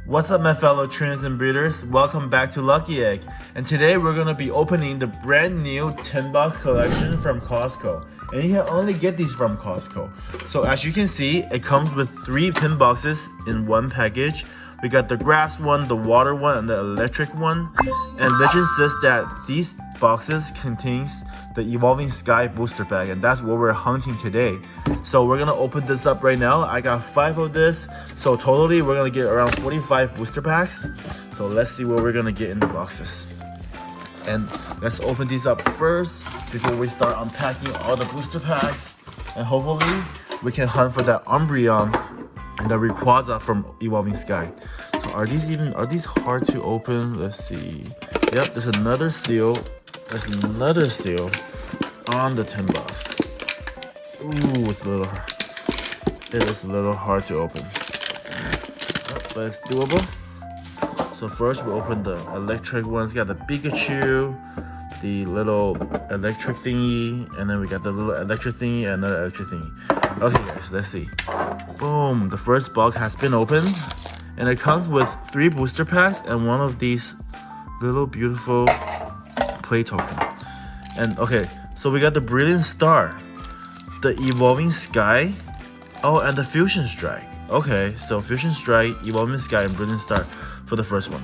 What's up, my fellow trainers and breeders? Welcome back to Lucky Egg, and today we're gonna be opening the brand new tin box collection from Costco. And you can only get these from Costco. So as you can see, it comes with 3 tin boxes in one package. We got the grass one, the water one, and the electric one. And legend says that these boxes contains the Evolving Sky booster pack, and that's what we're hunting today. So we're gonna open this up right now. I got 5 of this, so totally we're gonna get around 45 booster packs. So let's see what we're gonna get in the boxes. And let's open these up first before we start unpacking all the booster packs. And hopefully we can hunt for that Umbreon and the Rayquaza from Evolving Sky. So are these hard to open? Let's see. Yep, there's another seal. There's another seal on the tin box. Ooh, it is a little hard to open. But it's doable. So first we open the electric ones. Got the Pikachu, the little electric thingy, and then we got the little electric thingy and another electric thingy. Okay guys, let's see. Boom, the first box has been opened. And it comes with 3 booster packs and one of these little beautiful play token. And okay, so we got the Brilliant Star, the Evolving Sky, oh, and the Fusion Strike. Okay, so Fusion Strike, Evolving Sky, and Brilliant Star for the first one.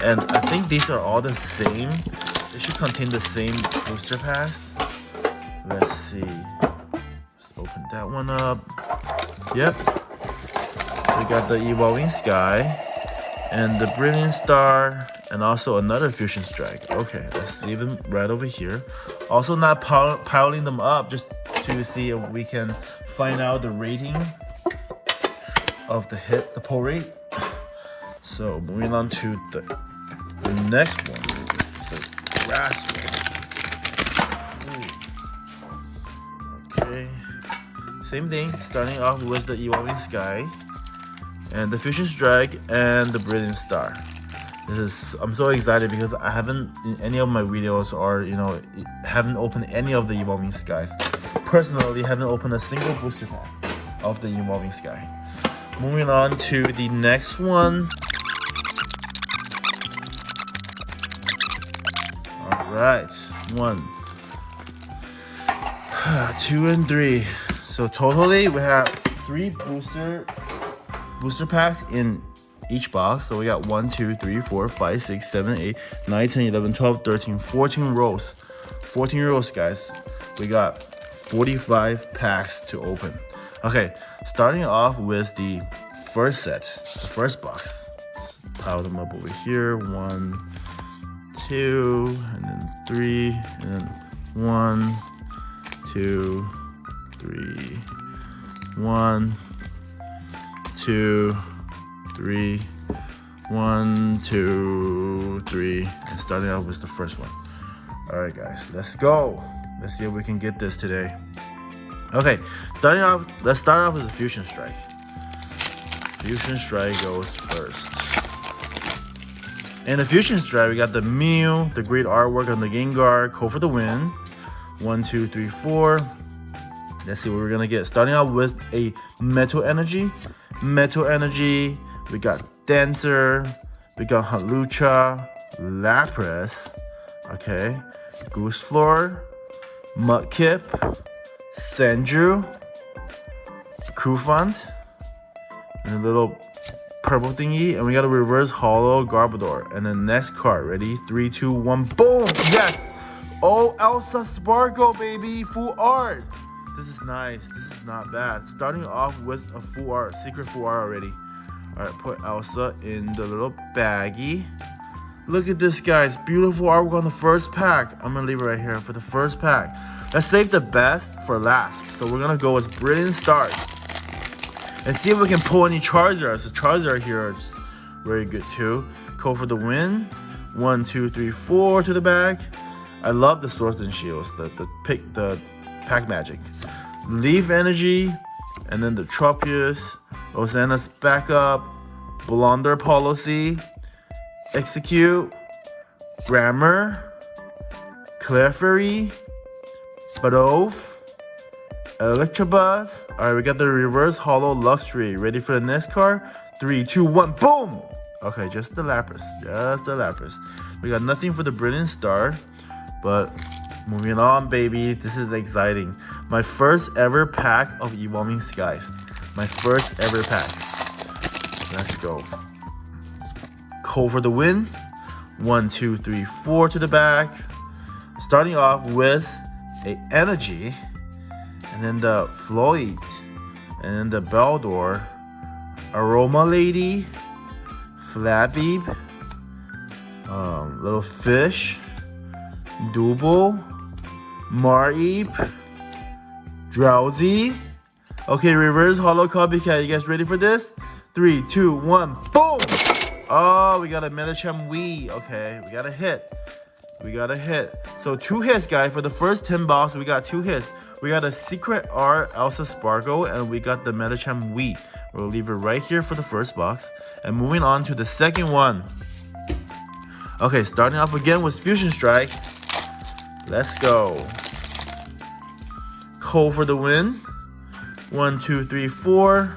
And I think these are all the same. They should contain the same booster packs. Let's see. Let's open that one up. Yep. We got the Evolving Sky and the Brilliant Star, and also another Fusion Strike. Okay, let's leave them right over here. Also not piling them up, just to see if we can find out the rating of the pull rate. So moving on to the next one, the grass one. Okay, same thing, starting off with the Evolving Sky and the Fusion Strike and the Brilliant Star. I'm so excited because I haven't in any of my videos, or haven't opened any of the Evolving Skies. Personally, haven't opened a single booster pack of the Evolving Sky. Moving on to the next one. All right, 1, 2, and 3. So totally we have 3 booster packs in each box. So we got 1, 2, 3, 4, 5, 6, 7, 8, 9, 10, 11, 12, 13, 14 rows. 14 rows, guys. We got 45 packs to open. Okay, starting off with the first set, the first box. Let's pile them up over here. 1, 2, and then 3, and then 1, 2, 3, 1, 2, 3, 1, 2, 3, and starting out with the first one. All right, guys, let's go. Let's see if we can get this today. Okay, let's start off with the Fusion Strike. Fusion Strike goes first. In the Fusion Strike, we got the Mew, the great artwork on the Gengar, Go for the win. 1, 2, 3, 4. Let's see what we're gonna get. Starting out with a Metal Energy. Metal Energy. We got Dancer, we got Halucha, Lapras, okay, Goose Floor, Mudkip, Sandrew, Cufant, and a little purple thingy, and we got a reverse holo Garbodor. And then next card, ready? 3, 2, 1, boom! Yes! Oh, Elsa Sparkle, baby! Full art! This is nice. This is not bad. Starting off with a full art, secret full art already. Alright, put Elsa in the little baggie. Look at this, guys. Beautiful artwork on the first pack. I'm gonna leave it right here for the first pack. Let's save the best for last. So we're gonna go with Brilliant Stars. And see if we can pull any Charizards. The Charizard here are just very good too. Go for the win. 1, 2, 3, 4 to the back. I love the Swords and Shields. The pack magic. Leaf Energy. And then the Tropius. Rosanna's Backup, Blunder Policy, Execute, Grammar, Clefairy, Badove, Electabuzz. Alright, we got the reverse holo Luxray. Ready for the next card? 3, 2, 1, boom! Okay, just the Lapras. Just the Lapras. We got nothing for the Brilliant Star. But moving on, baby. This is exciting. My first ever pack of Evolving Skies. My first ever pack. Let's go. Cole for the win. 1, 2, 3, 4 to the back. Starting off with a Energy. And then the Floyd. And then the Beldor. Aroma Lady. Flabby. Little Fish. Double. Mareep. Drowsy. Okay, reverse holo copycat. You guys ready for this? 3, 2, 1, boom! Oh, we got a Medicham Wii. Okay, we got a hit. We got a hit. So 2 hits, guys. For the first 10 box, we got 2 hits. We got a Secret Art Elsa Sparkle, and we got the Medicham Wii. We'll leave it right here for the first box. And moving on to the second one. Okay, starting off again with Fusion Strike. Let's go. Cole for the win. 1, 2, 3, 4.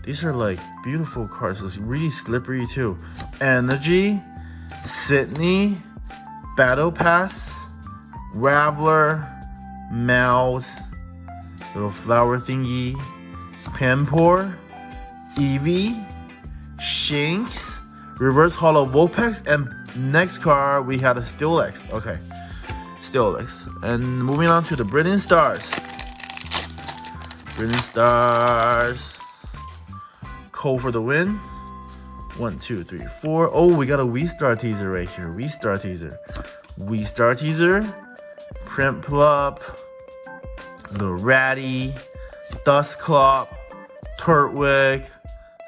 These are like beautiful cards. It's really slippery too. Energy, Sydney, Battle Pass, Raveler, Mouth, little flower thingy, Pampor, Eevee, Shinx, Reverse Holo Vulpix, and next card we had a Steelix. Okay, Steelix. And moving on to the Brilliant Stars. Brilliant Stars. Cole for the win. 1, 2, 3, 4. Oh, we got a Wii Star teaser right here. Wii Star teaser. Wii Star teaser. Print Plop. The Ratty. Dustclop. Turtwig.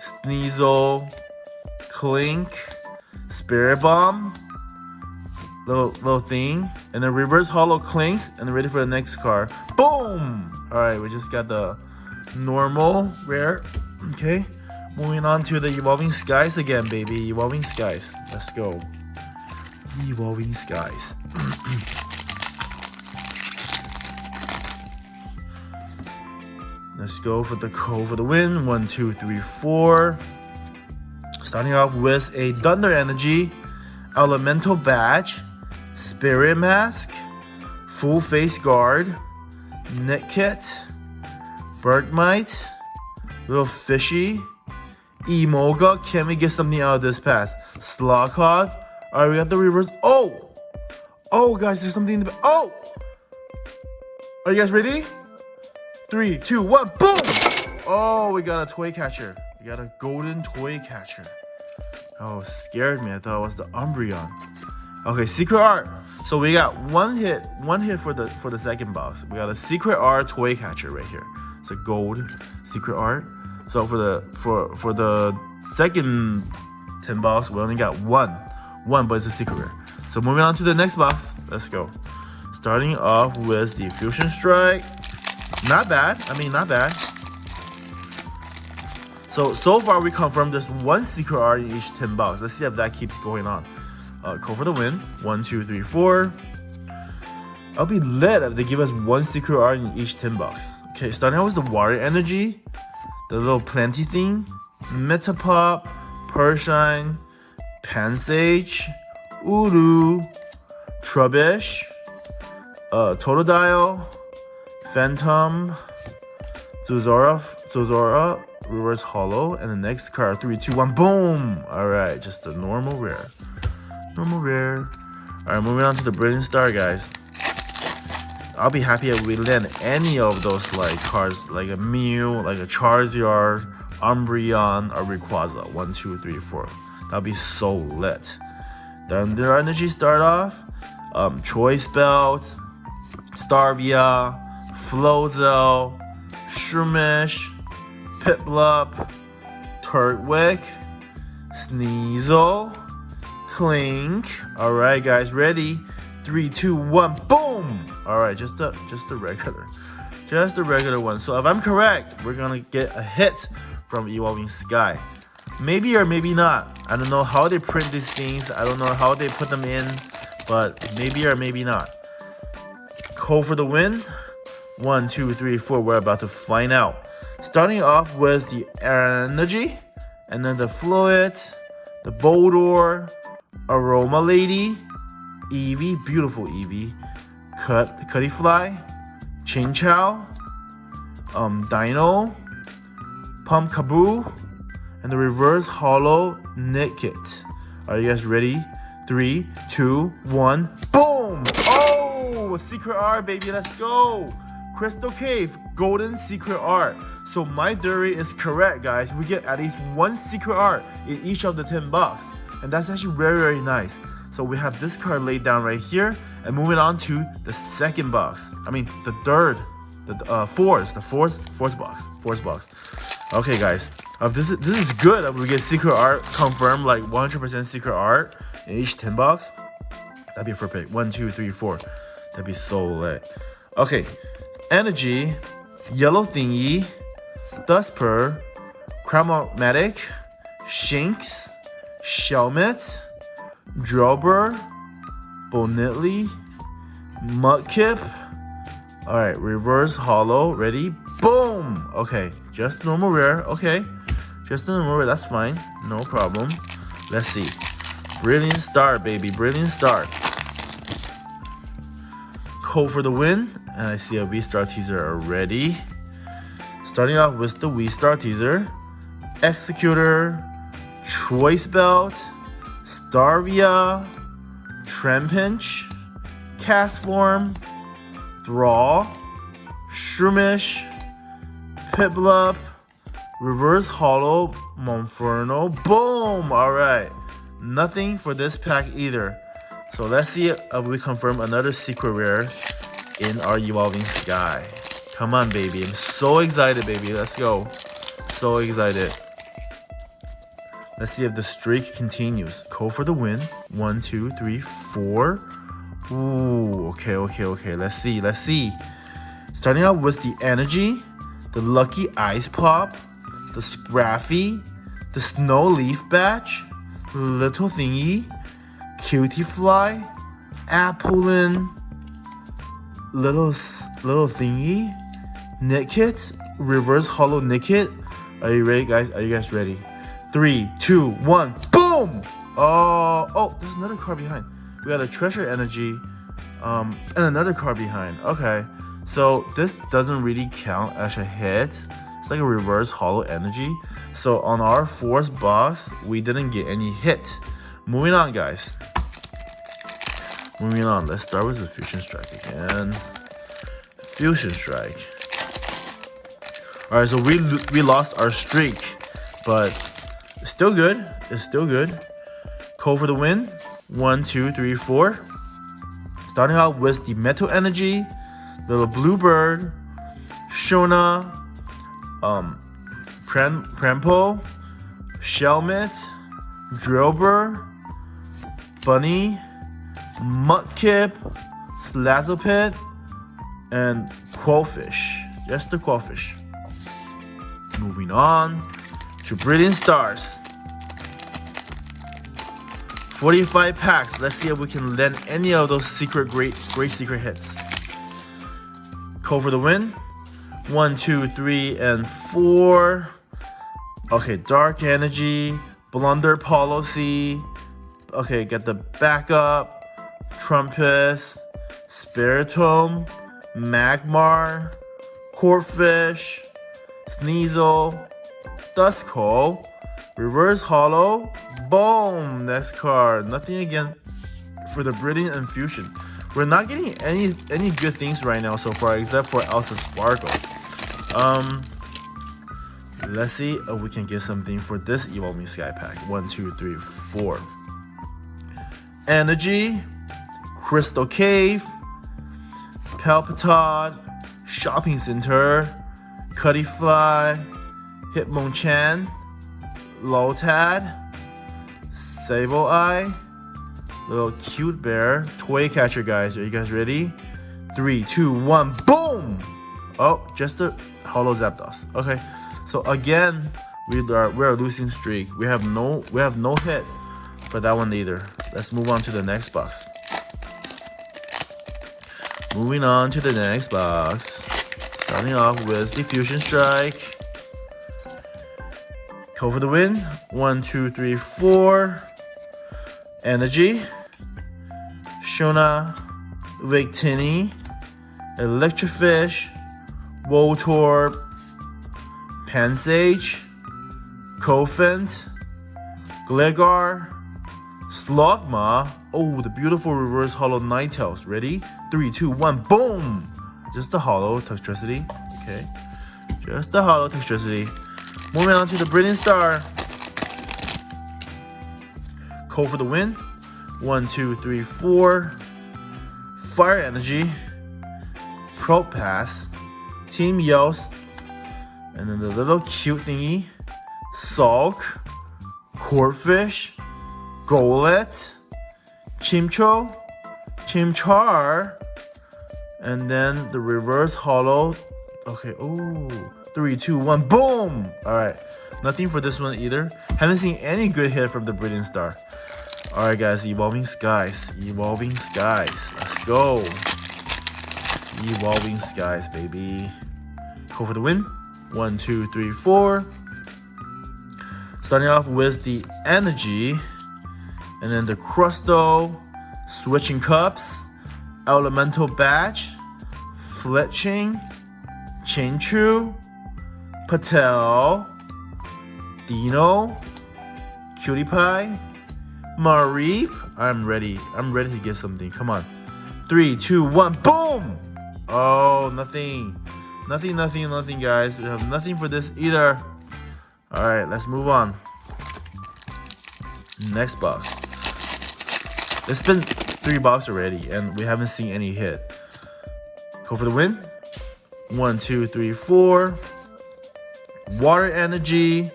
Sneasel. Clink. Spirit Bomb. Little thing. And then reverse holo Clinks. And then ready for the next card. Boom! Alright, we just got the normal rare. Okay. Moving on to the Evolving Skies again, baby. Evolving Skies. Let's go. Evolving Skies. Let's go for the Cole for the win. 1, 2, 3, 4. Starting off with a Thunder Energy, Elemental Badge, Spirit Mask, Full Face Guard, Knit Kit, Bergmite, Little Fishy, Emolga. Can we get something out of this path? Slowcog. Alright, we got the reverse. Oh! Oh, guys, there's something in the back. Oh! Are you guys ready? 3, 2, 1, boom! Oh, we got a toy catcher. We got a golden toy catcher. Oh, scared me. I thought it was the Umbreon. Okay, Secret Art. So we got one hit for the second box. We got a Secret Art toy catcher right here. It's a gold Secret Art. So for the second 10 box, we only got one, but it's a secret rare. So moving on to the next box, let's go. Starting off with the Fusion Strike. Not bad. I mean, not bad. So far we confirmed there's one secret art in each 10 box. Let's see if that keeps going on. Cole for the win. 1, 2, 3, 4. I'll be lit if they give us one secret art in each 10 box. Okay, starting out with the Water Energy. The little planty thing, Metapop, Pershine, Pansage, Uru, Trubbish, Totodile, Phantom, Zuzora, Reverse Holo, and the next card, 3, 2, 1, boom! Alright, just a normal rare. Normal rare. Alright, moving on to the Brilliant Star, guys. I'll be happy if we land any of those like cards, like a Mew, like a Charizard, Umbreon, or Rayquaza. 1, 2, 3, 4. That'll be so lit. Then their energy start off. Choice Belt, Starvia, Flozel, Shroomish, Piplup, Turtwig, Sneasel, Clink. Alright guys, ready? 3, 2, 1, boom! Alright, just a regular one. So if I'm correct, we're gonna get a hit from Evolving Sky. Maybe or maybe not. I don't know how they print these things. I don't know how they put them in, but maybe or maybe not. Cole for the win. 1, 2, 3, 4. We're about to find out. Starting off with the Energy, and then the Fluid, the Boldor, Aroma Lady, Eevee, beautiful Eevee, Cuttyfly, Chinchou, Dino, Pumpkaboo, and the reverse holo Nickit. Are you guys ready? 3, 2, 1, boom! Oh, secret art, baby, let's go! Crystal Cave, golden secret art. So my theory is correct, guys. We get at least one secret art in each of the 10 bucks. And that's actually very, very nice. So we have this card laid down right here. And moving on to the second box. I mean, the third, the fourth box. Okay, guys. This is good. We get secret art confirmed, like 100% secret art in each 10 bucks. That'd be perfect. 1, 2, 3, 4. That'd be so lit. Okay, energy, yellow thingy, Duspur, Chromatic, Shinx, Shelmet, Drillbur, Bonitly, Mudkip. Alright, reverse holo. Ready? Boom! Okay, just normal rare. Okay, just normal rare. That's fine. No problem. Let's see. Brilliant start, baby. Brilliant start. Code for the win. And I see a V-Star teaser already. Starting off with the V-Star teaser. Executor, Choice Belt, Starvia, Trempinch, Castform, Thrall, Shroomish, Piplup, reverse holo Monferno. Boom! Alright. Nothing for this pack either. So let's see if we confirm another secret rare in our Evolving Sky. Come on, baby. I'm so excited, baby. Let's go. So excited. Let's see if the streak continues. Code for the win. 1, 2, 3, 4. Ooh, okay. Let's see. Starting out with the energy, the lucky ice pop, the Scraffy, the snow leaf batch, little thingy, cutie fly, Applin, little thingy, Nickit, reverse holo Nickit. Are you ready, guys? Are you guys ready? 3, 2, 1, boom! Oh, there's another card behind. We got a treasure energy, and another card behind. Okay, so this doesn't really count as a hit. It's like a reverse holo energy. So on our fourth box, we didn't get any hit. Moving on, guys. Moving on. Let's start with the Fusion Strike again. Fusion Strike. All right, so we lost our streak, but it's still good. It's still good. Code for the win. 1, 2, 3, 4. Starting out with the Metal Energy, little Bluebird, Shona, Prempo, Shelmet, Drillbur, Bunny, Mudkip, Slazzlepit, and Quillfish. Just the Quillfish. Moving on to Brilliant Stars. 45 packs. Let's see if we can land any of those great secret hits. Code for the win. 1, 2, 3, and 4. Okay, Dark Energy, Blunder Policy. Okay, get the backup. Trumpus, Spiritomb, Magmar, Corphish, Sneasel, Duskull, reverse holo. Boom! Next card. Nothing again for the Brilliant and Fusion. We're not getting any good things right now so far, except for Elsa Sparkle. Let's see if we can get something for this Evolving Sky pack. 1, 2, 3, 4. Energy, Crystal Cave, Palpitod, Shopping Center, Cuttyfly, Hitmonchan, Lotad, Sableye, little cute bear, Toy Catcher, guys. Are you guys ready? 3, 2, 1, boom! Oh, just a holo Zapdos. Okay, so again, we're losing streak. We have no hit for that one either. Let's move on to the next box. Moving on to the next box. Starting off with the Fusion Strike. Go for the win. 1, 2, 3, 4. Energy. Shona. Victini. Electrofish. Voltorb. Pansage. Koffint. Gligar. Slugma. Oh, the beautiful reverse hollow Ninetales. Ready? 3, 2, 1. Boom! Just the hollow Toxtricity. Okay. Just the hollow Toxtricity. Moving on to the Breeding Star. Go for the win. 1, 2, 3, 4. Fire Energy. Propass. Team Yost. And then the little cute thingy. Sulk. Corphish. Golett. Chimcho. Chimchar. And then the reverse hollow. Okay, oh. 3, 2, 1, boom! Alright, nothing for this one either. Haven't seen any good hit from the Breeding Star. Alright guys, Evolving Skies. Evolving Skies. Let's go. Evolving Skies, baby. Go for the win. 1, 2, 3, 4. Starting off with the Energy. And then the Crusto. Switching Cups. Elemental Badge. Fletching. Chinchu. Patel, Dino, Cutie Pie, Mareep. I'm ready. I'm ready to get something. Come on. 3, 2, 1. Boom! Oh, nothing. Nothing, guys. We have nothing for this either. Alright, let's move on. Next box. It's been 3 boxes already, and we haven't seen any hit. Go for the win. 1, 2, 3, 4. Water Energy,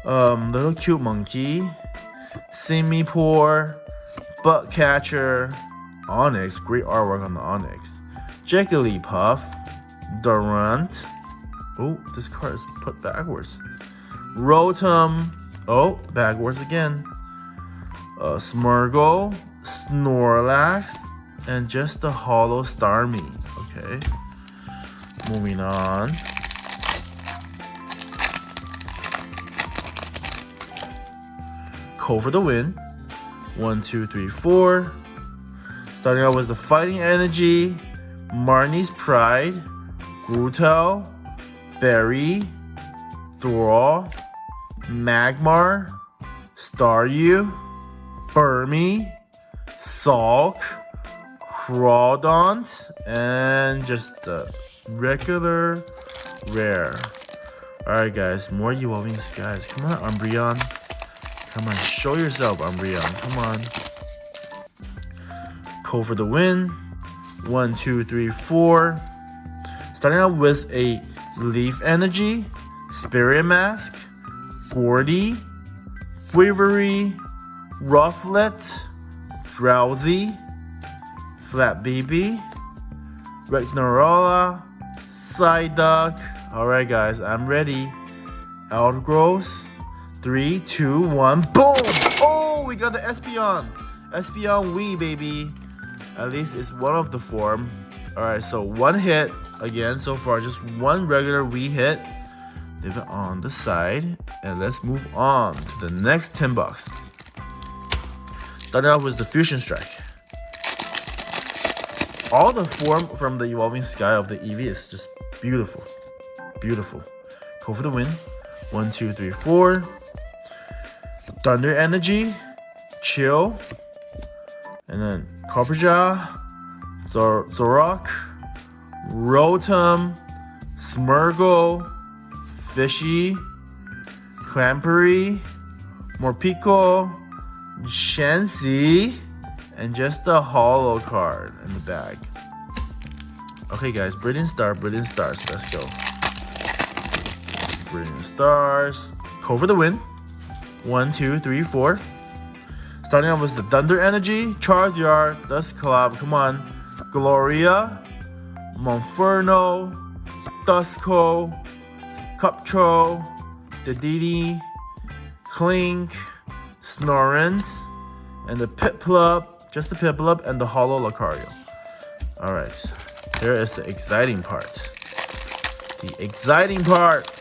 little cute monkey, Simipour, Butt Catcher, Onyx, great artwork on the Onyx, Jigglypuff, Durant. Oh, this card is put backwards. Rotom, oh, backwards again. Smeargle, Snorlax, and just the hollow Starmie. Okay, moving on. Go for the win. 1, 2, 3, 4. Starting out with the Fighting Energy, Marnie's Pride, Grutel, Berry, Thrall, Magmar, Staryu, Burmy, Sulk, Crawdaunt, and just the regular rare. Alright guys, more Evolving Skies. Come on, Umbreon. Come on, show yourself, Umbreon. Come on. Go for the win. 1, 2, 3, 4. Starting out with a Leaf Energy, Spirit Mask, Gordy, Bravery, Rufflet, Drowsy, Flat BB, Ragnarola, Psyduck. Alright guys, I'm ready. Outgrowth. 3, 2, 1, boom! Oh, we got the Espeon. Espeon Wii, baby. At least it's one of the form. Alright, so 1 hit again so far. Just 1 regular Wii hit. Leave it on the side. And let's move on to the next 10 bucks. Starting off with the Fusion Strike. All the form from the Evolving Sky of the Eevee is just beautiful. Beautiful. Go for the win. 1, 2, 3, 4. Thunder Energy, Chill, and then Copperjaw, Zorok, Rotom, Smeargle, Fishy, Clampery, Morpeko, Chansey, and just a hollow card in the bag. Okay guys, Breeding Stars, let's go. Breeding Stars, go for the win. 1, 2, 3, 4. Starting off with the Thunder Energy, Charizard, Dusclops, come on, Gloria, Monferno, Dusco, Cuptro, Dedede, Clink, Snorunt, and the Piplup, just the Piplup, and the Hollow Lucario. Alright, here is the exciting part. The exciting part.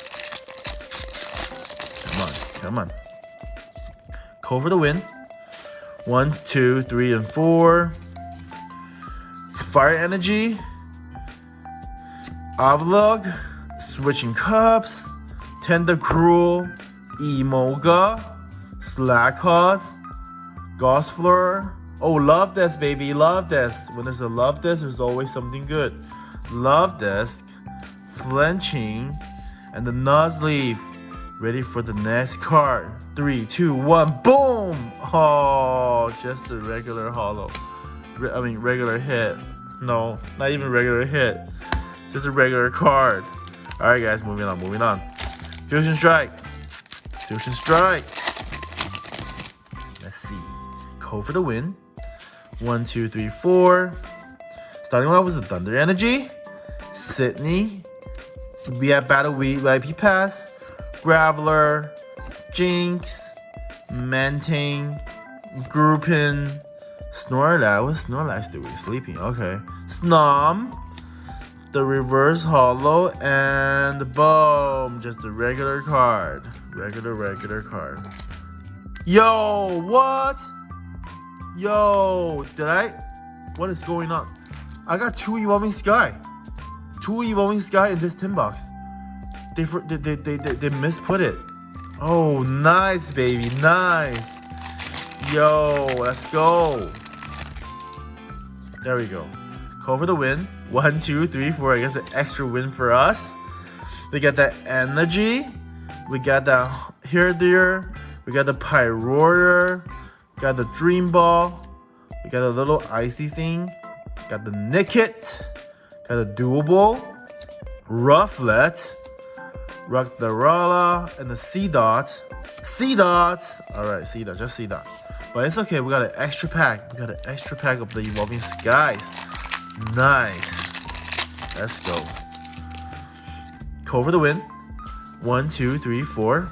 Come on. Code for the win. 1, 2, 3, and 4. Fire energy. Avlog. Switching cups. Tender Cruel. Emoga. Slackhawk. Gosfleur. Oh, love this, baby. Love this. When there's a love this, there's always something good. Love this. Flinching. And the Nuzleaf. Ready for the next card. 3, 2, 1. Boom! Oh, just a regular holo. Regular hit. No, not even regular hit. Just a regular card. Alright, guys, moving on. Fusion Strike. Let's see. Code for the win. 1, 2, 3, 4. Starting off with the Thunder Energy. Sydney. We have Battle Week VIP Pass. Graveler. Jinx. Mantine. Groupin. Snorlax. What's Snorlax doing? Sleeping. Okay. Snom. The reverse holo. And boom. Just a regular card. Regular card. Yo, what? Yo, what is going on? I got 2 Evolving Sky. 2 Evolving Sky in this tin box. They misput it. Oh, nice, baby, nice. Yo, let's go. There we go. Call for the win. 1, 2, 3, 4. I guess an extra win for us. We got that energy. We got that Herdier. We got the Pyroar. Got the Dream Ball. We got a little icy thing. Got the Nickit. Got the Doable. Rufflet. Rockdarala. And the Seedot. Alright, Seedot. Just Seedot. But it's okay. We got an extra pack. of the Evolving Skies. Nice. Let's go. Code for the win. 1, 2, 3, 4.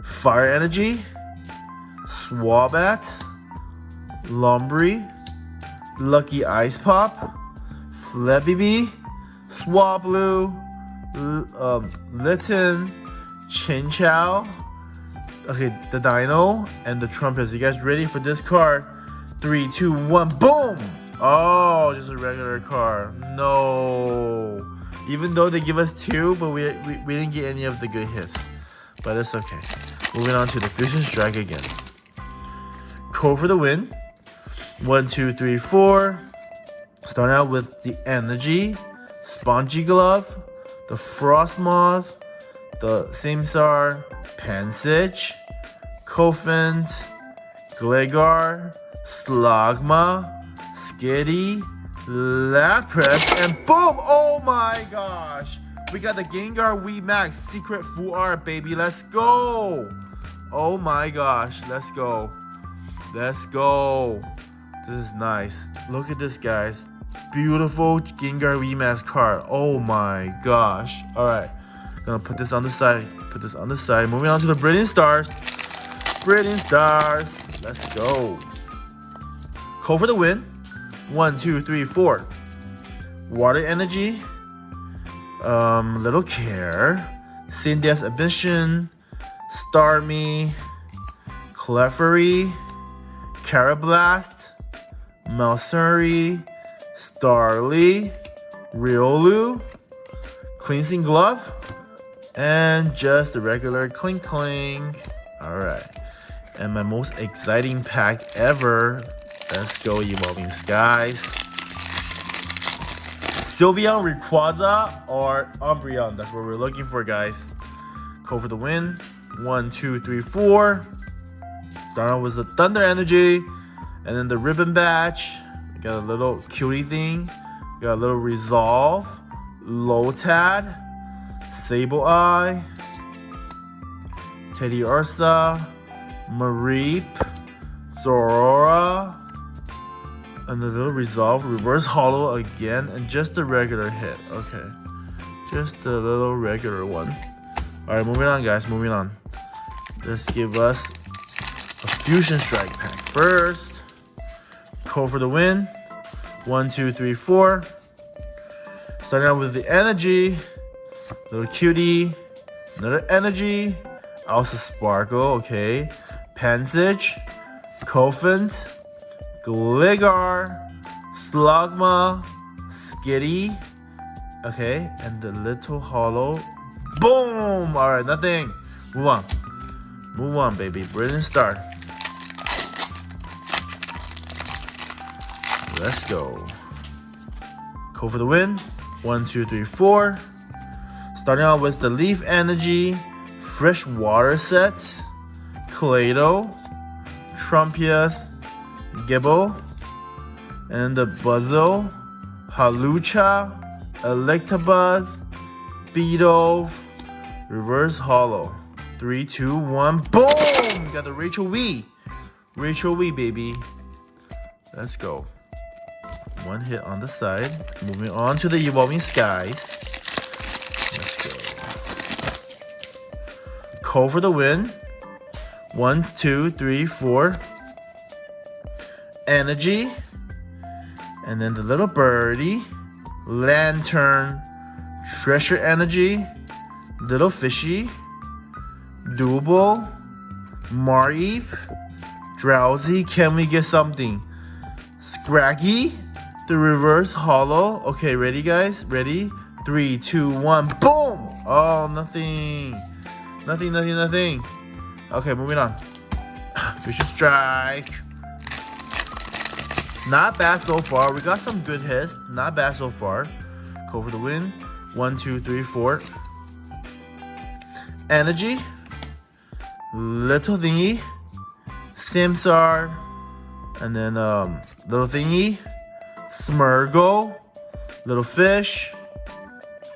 Fire Energy. Swabat. Lumbry. Lucky Ice Pop. Flebby. Swablu. Litten. Chinchou. Okay, the Dino and the Trumpets. You guys ready for this card? 3, 2, 1. Boom! Oh, just a regular card. No. Even though they give us 2, but we didn't get any of the good hits. But it's okay. Moving on to the Fusion Strike again. Code for the win. 1, 2, 3, 4. Starting out with the Energy, Spongy Glove, the Frost Moth, the Simsar, Pansage, Koffint, Gligar, Slogma, Skitty, Lapras, and boom! Oh my gosh! We got the Gengar VMAX Secret Full Art, baby. Let's go! Oh my gosh, let's go. This is nice. Look at this, guys. Beautiful Gengar VMAX card. Oh my gosh. Alright. Gonna put this on the side. Moving on to the Brilliant Stars. Let's go. Code for the win. 1, 2, 3, 4. Water Energy. Little Care. Cinderella's Ambition. Starmie. Clefairy. Carablast. Malsuri. Starly. Riolu. Cleansing Glove. And just a regular Clink Clink. Alright. And my most exciting pack ever. Let's go, Evolving Skies. Sylveon, Rayquaza, or Umbreon. That's what we're looking for, guys. Code for the win. 1, 2, 3, 4. Starting with the Thunder Energy. And then the Ribbon Badge. We got a little cutie thing. We got a little Resolve. Lotad. Sableye. Teddy Ursa. Mareep. Zorora. And the little Resolve. Reverse Holo again. And just a regular hit. Okay. Just a little regular one. Alright, moving on, guys. Let's give us a Fusion Strike pack first. Code for the win. 1, 2, 3, 4. Starting out with the Energy. Little Cutie. Another Energy. Also Sparkle, okay. Pansage, Coffint, Gligar, Slugma, Skitty, okay, and the little hollow. Boom! Alright, nothing. Move on. Move on, baby. Brilliant start. Let's go. Go for the win. 1, 2, 3, 4. Starting out with the Leaf Energy, Fresh Water Set, Clado, Trumpius, Gibble, and the Buzzle, Halucha, Electabuzz, Beedove, Reverse Hollow. 3, 2, 1, boom! Got the Rachel V. Rachel V, baby. Let's go. One hit on the side. Moving on to the Evolving Skies. Let's go. Call for the win. 1, 2, 3, 4. Energy. And then the little birdie. Lantern. Treasure Energy. Little Fishy. Double. Mareep. Drowsy. Can we get something? Scraggy. The Reverse Hollow. Okay, ready, guys? Ready? 3, 2, 1. Boom! Oh, nothing. Nothing, nothing, nothing. Okay, moving on. Vicious Strike. Not bad so far. We got some good hits. Not bad so far. Go for the win. 1, 2, 3, 4. Energy. Little Thingy. Samsar. And then Little Thingy. Smurgle. Little Fish.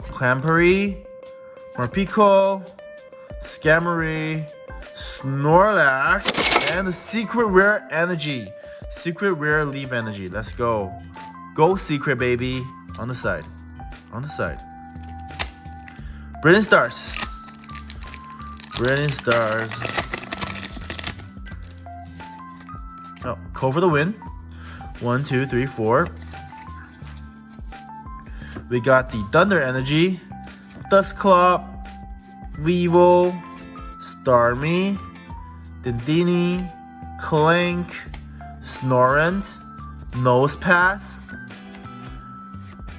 Clampery. Morpico. Scammery. Snorlax. And the Secret Rare Energy. Secret Rare Leaf Energy. Let's go. Go Secret, baby. On the side. On the side. Brilliant Stars. Brilliant Stars. Oh, go for the win. 1, 2, 3, 4. We got the Thunder Energy. Dusclops. Weevil. Starmie. Dindini. Clank. Snorant. Nosepass.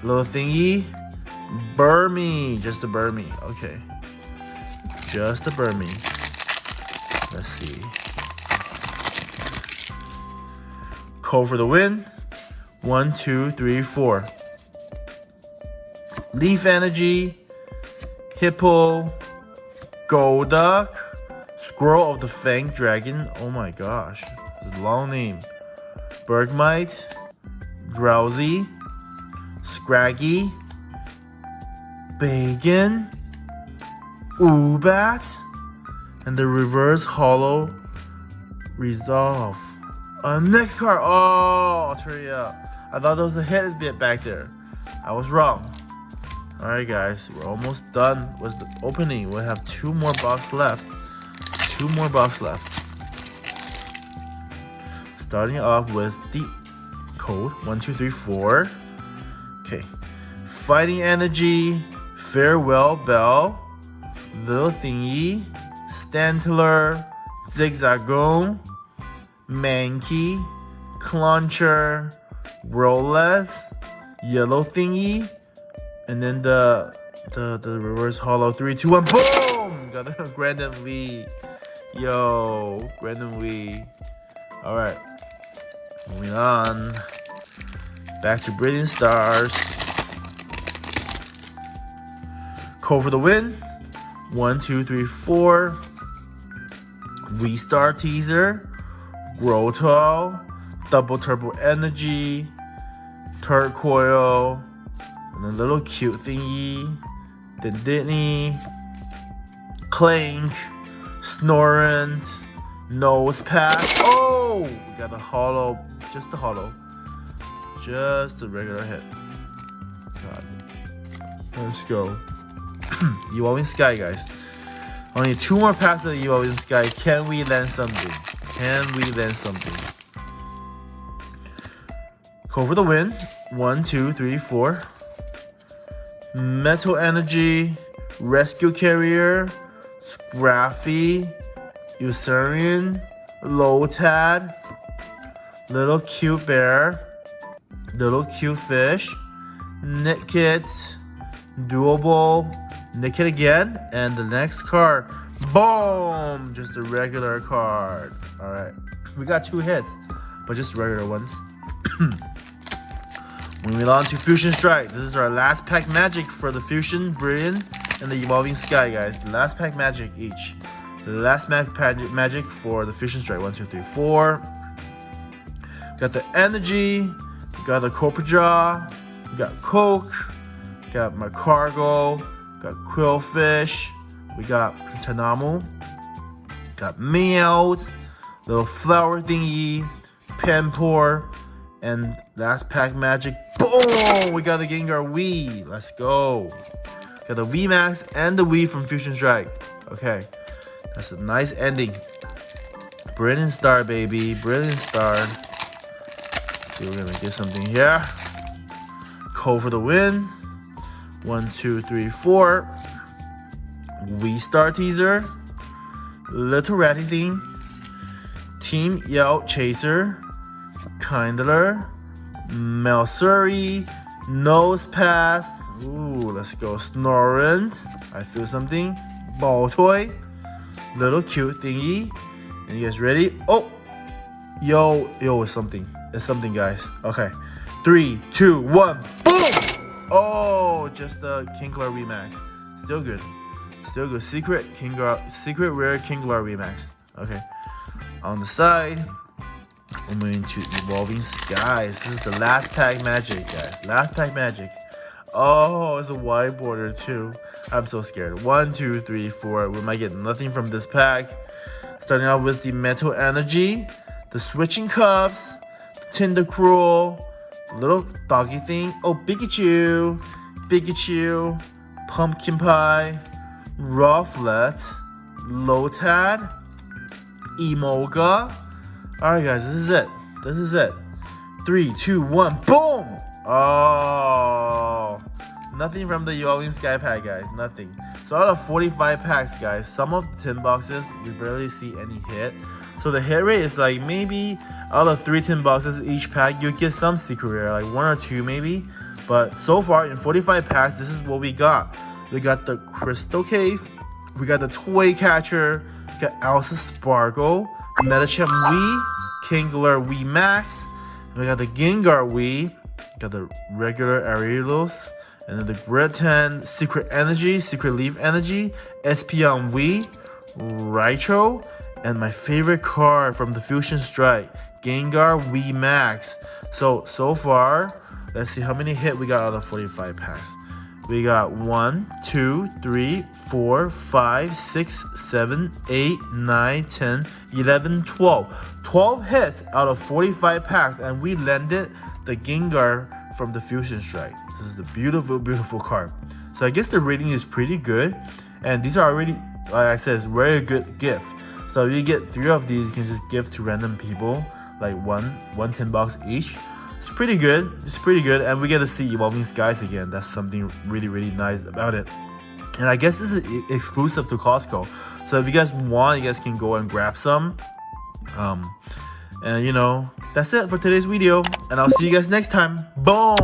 Little Thingy. Burmy. Just a Burmy. Okay. Just a Burmy. Let's see. Call for the win. 1, 2, 3, 4. Leaf Energy. Hippo. Golduck. Scroll of the Fanged Dragon. Oh my gosh. It's a long name. Bergmite. Drowsy. Scraggy. Bacon. Ubat. And the Reverse Hollow Resolve. Next card. Oh, Altaria. I thought there was a hit bit back there. I was wrong. Alright, guys. We're almost done with the opening. We'll have 2 more boxes left. 2 more boxes left. Starting off with the code 1, 2, 3, 4. Okay. Fighting Energy. Farewell Bell. Little Thingy. Stantler. Zigzagoon. Mankey. Cluncher. Rolez. Yellow Thingy. And then the Reverse Hollow. 3, 2, 1. Boom! Got the Random V. Yo. Random V. Alright. Moving on. Back to Brilliant Stars. Call for the win. 1, 2, 3, 4. V-Star Teaser. Grotto. Double Turbo Energy. Turquoise. And a little cute thingy. Dindini. Clank. Snorant. Nosepass. Oh! We got a hollow. Just a hollow. Just a regular hit. God. Let's go. Evolving Sky, guys. Only 2 more packs of Evolving Sky. Can we land something? Can we land something? Go for the win. 1, 2, 3, 4. Metal Energy. Rescue Carrier. Scrappy, Usurian, Lotad, little cute bear, little cute fish, Nickit, Doable, Nickit again, and the next card, boom! Just a regular card. Alright, we got 2 hits, but just regular ones. Moving on to Fusion Strike. This is our last pack magic for the Fusion, Brilliant, and the Evolving Sky, guys. The last pack magic each. The last magic for the Fusion Strike. 1, 2, 3, 4. Got the Energy. Got the Copper Jaw. Got Coke. Got my Cargo. Got Quillfish. We got Tanamu. Got Meowth. Little flower thingy. Panpour. And last pack magic. Boom! We got the Gengar Wii. Let's go. Got the VMAX and the Wii from Fusion Strike. Okay. That's a nice ending. Brilliant Star, baby. Brilliant Star. Let's see, we're gonna get something here. Cole for the win. 1, 2, 3, 4. Wii Star teaser. Little Ratty thing. Team Yell Chaser. Kindler. Melsuri. Nose Pass. Ooh, let's go. Snorrent. I feel something. Ball Toy. Little cute thingy. And you guys ready? Oh! Yo, it's something. It's something, guys. Okay. 3, 2, 1. Boom! Oh, just the Kingler Remax. Still good. Still good. Secret rare Kingler Remax. Okay. On the side, we're moving to Evolving Skies. This is the last pack magic, guys. Last pack magic. Oh, it's a wide border too. I'm so scared. 1, 2, 3, 4. We might get nothing from this pack. Starting out with the Metal Energy, the Switching Cups, the Tentacruel, little doggy thing. Oh, Pikachu, Pumpkin Pie, Rufflet, Lotad, Emolga. Alright, guys, this is it. This is it. 3, 2, 1. Boom! Oh, nothing from the Evolving Sky pack, guys. Nothing. So out of 45 packs, guys, some of the tin boxes we barely see any hit. So the hit rate is like maybe out of 3 tin boxes each pack, you get some secret rare, like 1 or 2 maybe. But so far in 45 packs, this is what we got. We got the Crystal Cave, we got the Toy Catcher, we got Elsa Sparkle, Medicham Wii, Kingler Wii Max, we got the Gengar Wii. Got the regular Arilos, and then the Gretan Secret Energy, Secret Leaf Energy, Espeon Wii, Raichu, and my favorite card from the Fusion Strike, Gengar Wii Max. So far, let's see how many hit we got out of 45 packs. We got 1, 2, 3, 4, 5, 6, 7, 8, 9, 10, 11, 12. 12 hits out of 45 packs, and we landed the Gengar from the Fusion Strike. This is the beautiful, beautiful card. So I guess the rating is pretty good. And these are already, like I said, it's very good gift. So if you get 3 of these, you can just give to random people, like one tin box each. It's pretty good. It's pretty good. And we get to see Evolving Skies again. That's something really, really nice about it. And I guess this is exclusive to Costco. So if you guys want, you guys can go and grab some. And you know, that's it for today's video, and I'll see you guys next time. Boom!